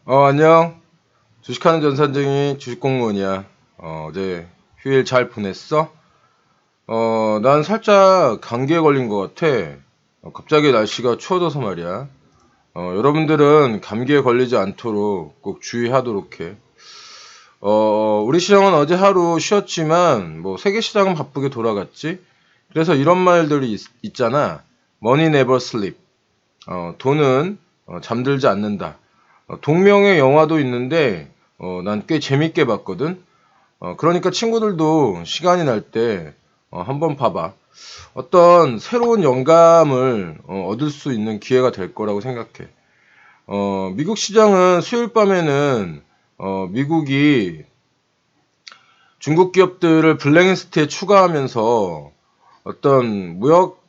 안녕. 주식하는 전산쟁이 주식공무원이야. 어제 휴일 잘 보냈어? 난 살짝 감기에 걸린 것 같아. 갑자기 날씨가 추워져서 말이야. 여러분들은 감기에 걸리지 않도록 꼭 주의하도록 해. 우리 시장은 어제 하루 쉬었지만, 세계 시장은 바쁘게 돌아갔지? 그래서 이런 말들이 있잖아. Money never sleep. 돈은 잠들지 않는다. 동명의 영화도 있는데 난 꽤 재밌게 봤거든. 그러니까 친구들도 시간이 날 때 한번 봐봐. 어떤 새로운 영감을 얻을 수 있는 기회가 될 거라고 생각해. 미국 시장은 수요일 밤에는 미국이 중국 기업들을 블랙리스트에 추가하면서 어떤 무역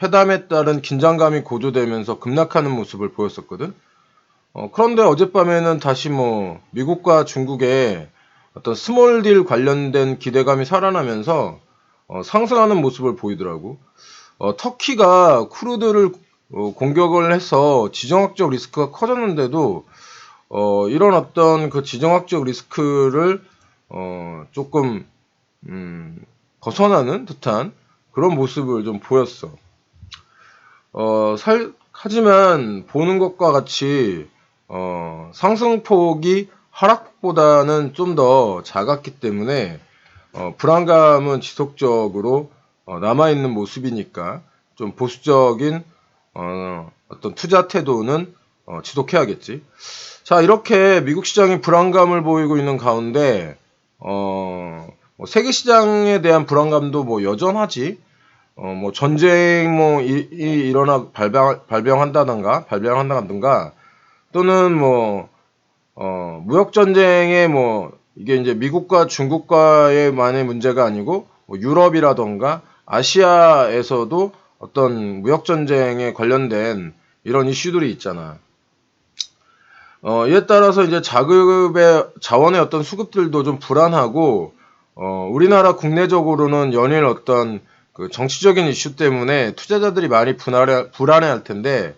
회담에 따른 긴장감이 고조되면서 급락하는 모습을 보였었거든. 그런데 어젯밤에는 다시 미국과 중국의 어떤 스몰 딜 관련된 기대감이 살아나면서 상승하는 모습을 보이더라고. 터키가 쿠르드를 공격을 해서 지정학적 리스크가 커졌는데도 이런 어떤 그 지정학적 리스크를 조금 벗어나는 듯한 그런 모습을 좀 보였어. 하지만 보는 것과 같이 상승폭이 하락폭보다는 좀 더 작았기 때문에 불안감은 지속적으로 남아있는 모습이니까 좀 보수적인 어떤 투자 태도는 지속해야겠지. 자, 이렇게 미국 시장이 불안감을 보이고 있는 가운데 세계 시장에 대한 불안감도 여전하지. 전쟁 일어나 발병한다든가 또는 무역 전쟁에 이게 이제 미국과 중국과의만의 문제가 아니고 유럽이라던가 아시아에서도 어떤 무역 전쟁에 관련된 이런 이슈들이 있잖아. 이에 따라서 이제 자원의 어떤 수급들도 좀 불안하고 우리나라 국내적으로는 연일 어떤 그 정치적인 이슈 때문에 투자자들이 많이 불안해할 텐데,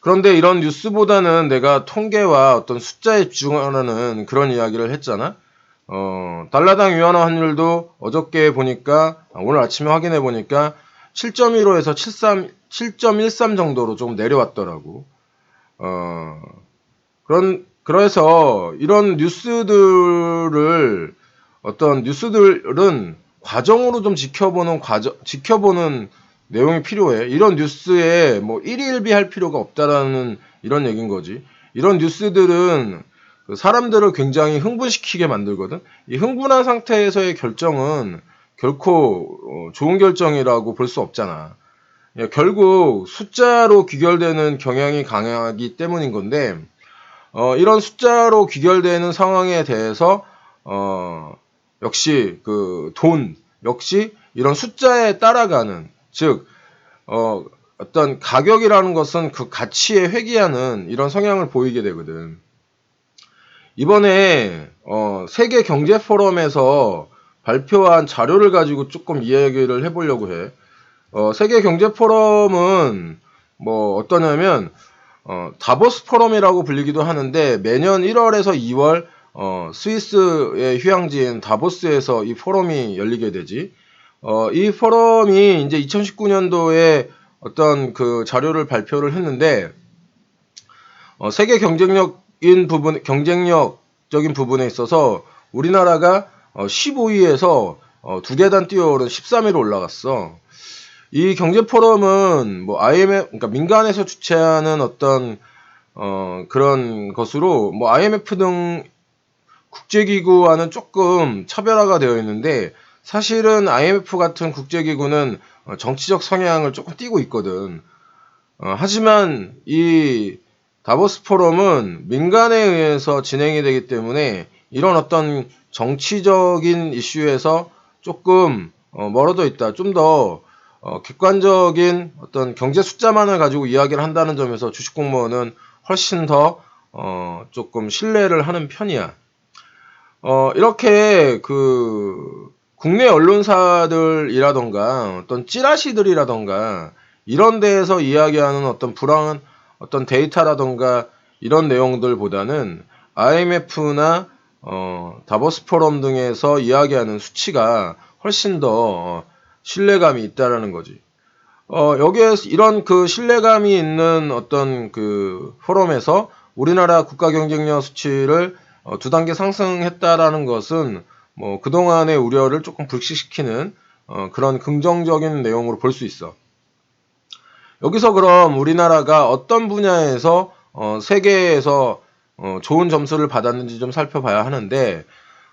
그런데 이런 뉴스보다는 내가 통계와 어떤 숫자에 집중하는 그런 이야기를 했잖아. 달러당 위안화 환율도 어저께 보니까, 오늘 아침에 확인해 보니까 7.15에서 7.13 정도로 좀 내려왔더라고. 그래서 이런 뉴스들은 과정으로 좀 지켜보는 내용이 필요해. 이런 뉴스에 일희일비할 필요가 없다라는 이런 얘기인 거지. 이런 뉴스들은 그 사람들을 굉장히 흥분시키게 만들거든. 이 흥분한 상태에서의 결정은 결코 좋은 결정이라고 볼 수 없잖아. 결국 숫자로 귀결되는 경향이 강하기 때문인 건데, 이런 숫자로 귀결되는 상황에 대해서 역시 역시 이런 숫자에 따라가는, 즉 어떤 가격이라는 것은 그 가치에 회귀하는 이런 성향을 보이게 되거든. 이번에 세계 경제 포럼에서 발표한 자료를 가지고 조금 이야기를 해보려고 해. 세계 경제 포럼은 어떠냐면 다보스 포럼이라고 불리기도 하는데, 매년 1월에서 2월 스위스의 휴양지인 다보스에서 이 포럼이 열리게 되지. 이 포럼이 이제 2019년도에 어떤 그 자료를 발표를 했는데, 세계 경쟁력적인 부분에 있어서 우리나라가 15위에서 두 계단 뛰어오른 13위로 올라갔어. 이 경제 포럼은 IMF, 그러니까 민간에서 주최하는 어떤 그런 것으로 IMF 등 국제기구와는 조금 차별화가 되어 있는데, 사실은 IMF 같은 국제기구는 정치적 성향을 조금 띠고 있거든. 하지만 이 다보스 포럼은 민간에 의해서 진행이 되기 때문에 이런 어떤 정치적인 이슈에서 조금 멀어져 있다. 좀 더 객관적인 어떤 경제 숫자만을 가지고 이야기를 한다는 점에서 주식공무원은 훨씬 더 조금 신뢰를 하는 편이야. 이렇게 국내 언론사들이라던가 어떤 찌라시들이라던가 이런 데에서 이야기하는 어떤 불안한 어떤 데이터라던가 이런 내용들보다는 IMF나 다보스 포럼 등에서 이야기하는 수치가 훨씬 더 신뢰감이 있다라는 거지. 여기에 이런 그 신뢰감이 있는 어떤 그 포럼에서 우리나라 국가 경쟁력 수치를 2단계 상승했다라는 것은 뭐 그동안의 우려를 조금 불식시키는 그런 긍정적인 내용으로 볼 수 있어. 여기서 그럼 우리나라가 어떤 분야에서 세계에서 좋은 점수를 받았는지 좀 살펴봐야 하는데,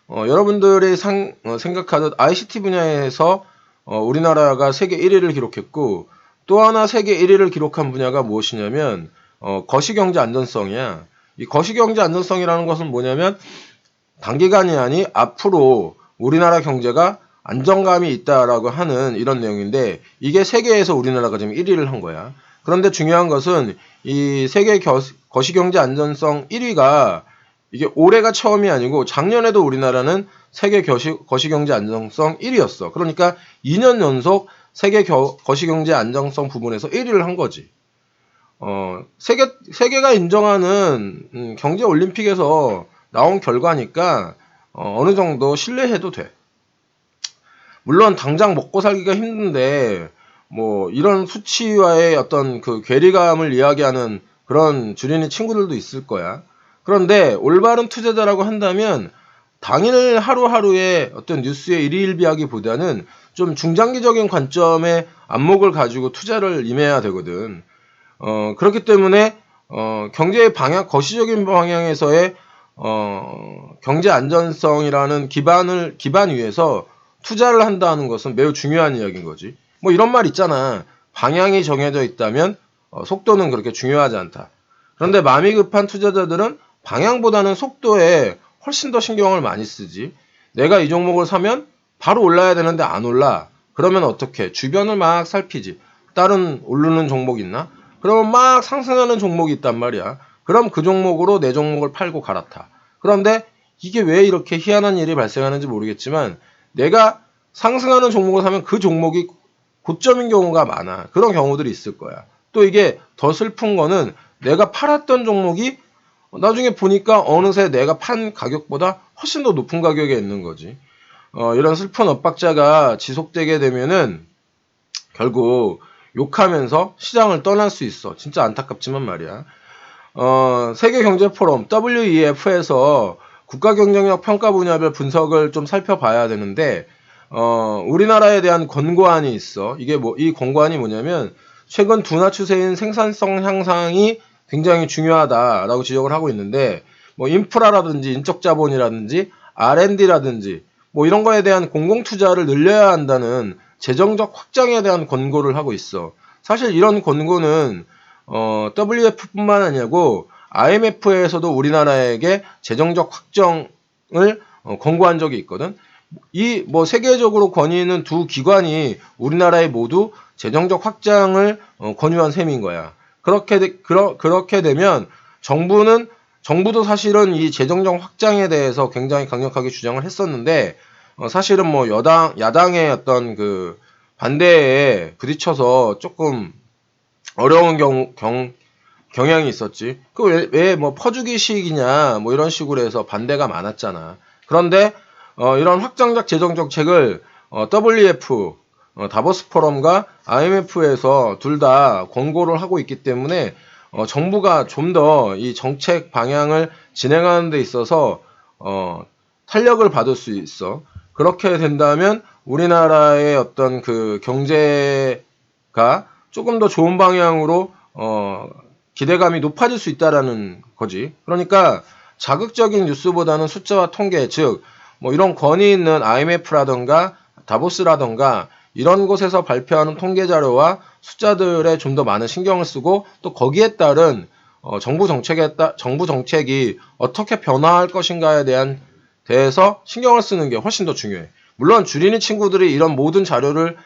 여러분들이 생각하듯 ICT 분야에서 우리나라가 세계 1위를 기록했고, 또 하나 세계 1위를 기록한 분야가 무엇이냐면 거시경제 안전성이야. 이 거시경제 안전성이라는 것은 뭐냐면 단기간이 아니 앞으로 우리나라 경제가 안정감이 있다라고 하는 이런 내용인데, 이게 세계에서 우리나라가 지금 1위를 한 거야. 그런데 중요한 것은 이 세계 거시경제 안전성 1위가 이게 올해가 처음이 아니고 작년에도 우리나라는 세계 거시경제 안정성 1위였어. 그러니까 2년 연속 세계 거시경제 안정성 부분에서 1위를 한 거지. 세계가 인정하는 경제 올림픽에서 나온 결과니까 어느 정도 신뢰해도 돼. 물론 당장 먹고 살기가 힘든데 뭐 이런 수치와의 어떤 그 괴리감을 이야기하는 그런 주린이 친구들도 있을 거야. 그런데 올바른 투자자라고 한다면 당일 하루하루의 어떤 뉴스의 일희일비하기보다는 좀 중장기적인 관점의 안목을 가지고 투자를 임해야 되거든. 그렇기 때문에 경제의 방향, 거시적인 방향에서의 경제 안전성이라는 기반 위에서 투자를 한다는 것은 매우 중요한 이야기인 거지. 뭐 이런 말 있잖아. 방향이 정해져 있다면 속도는 그렇게 중요하지 않다. 그런데 마음이 급한 투자자들은 방향보다는 속도에 훨씬 더 신경을 많이 쓰지. 내가 이 종목을 사면 바로 올라야 되는데 안 올라. 그러면 어떻게? 주변을 막 살피지. 다른 오르는 종목 있나? 그러면 막 상승하는 종목이 있단 말이야. 그럼 그 종목으로 내 종목을 팔고 갈아타. 그런데 이게 왜 이렇게 희한한 일이 발생하는지 모르겠지만 내가 상승하는 종목을 사면 그 종목이 고점인 경우가 많아. 그런 경우들이 있을 거야. 또 이게 더 슬픈 거는 내가 팔았던 종목이 나중에 보니까 어느새 내가 판 가격보다 훨씬 더 높은 가격에 있는 거지. 이런 슬픈 엇박자가 지속되게 되면은 결국 욕하면서 시장을 떠날 수 있어. 진짜 안타깝지만 말이야. 세계경제포럼 WEF에서 국가경쟁력 평가 분야별 분석을 좀 살펴봐야 되는데, 우리나라에 대한 권고안이 있어. 이 권고안이 뭐냐면, 최근 둔화 추세인 생산성 향상이 굉장히 중요하다라고 지적을 하고 있는데, 뭐 인프라라든지 인적 자본이라든지 R&D라든지 뭐 이런 거에 대한 공공 투자를 늘려야 한다는 재정적 확장에 대한 권고를 하고 있어. 사실 이런 권고는 WF뿐만 아니고 IMF에서도 우리나라에게 재정적 확정을 권고한 적이 있거든. 이 뭐 세계적으로 권위있는 두 기관이 우리나라에 모두 재정적 확장을 권유한 셈인 거야. 그렇게 되면 정부도 사실은 이 재정적 확장에 대해서 굉장히 강력하게 주장을 했었는데, 사실은 뭐 야당의 어떤 그 반대에 부딪혀서 조금 어려운 경향이 있었지. 왜 뭐 퍼주기식이냐 뭐 이런 식으로 해서 반대가 많았잖아. 그런데 이런 확장적 재정 정책을 WF 다보스 포럼과 IMF에서 둘 다 권고를 하고 있기 때문에 정부가 좀 더 이 정책 방향을 진행하는 데 있어서 탄력을 받을 수 있어. 그렇게 된다면 우리나라의 어떤 그 경제가 조금 더 좋은 방향으로 기대감이 높아질 수 있다라는 거지. 그러니까 자극적인 뉴스보다는 숫자와 통계, 즉 뭐 이런 권위 있는 IMF라던가 다보스라던가 이런 곳에서 발표하는 통계 자료와 숫자들에 좀 더 많은 신경을 쓰고, 또 거기에 따른 정부 정책이 어떻게 변화할 것인가에 대해서 신경을 쓰는 게 훨씬 더 중요해. 물론 주린이 친구들이 이런 모든 자료를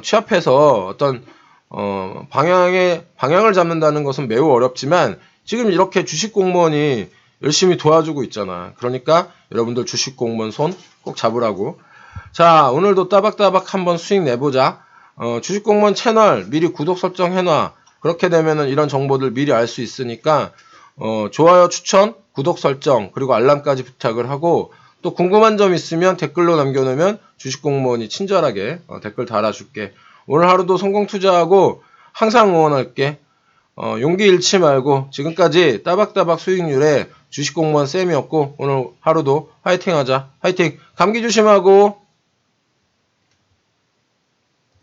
취합해서 어떤 방향을 잡는다는 것은 매우 어렵지만, 지금 이렇게 주식 공무원이 열심히 도와주고 있잖아. 그러니까 여러분들 주식 공무원 손 꼭 잡으라고. 자, 오늘도 따박따박 한번 수익 내보자. 주식 공무원 채널 미리 구독 설정해놔. 그렇게 되면은 이런 정보들 미리 알 수 있으니까 좋아요, 추천, 구독 설정, 그리고 알람까지 부탁을 하고, 또 궁금한 점 있으면 댓글로 남겨놓으면 주식공무원이 친절하게 댓글 달아줄게. 오늘 하루도 성공 투자하고 항상 응원할게. 용기 잃지 말고 지금까지 따박따박 수익률의 주식공무원 쌤이었고, 오늘 하루도 화이팅 하자. 화이팅! 감기 조심하고.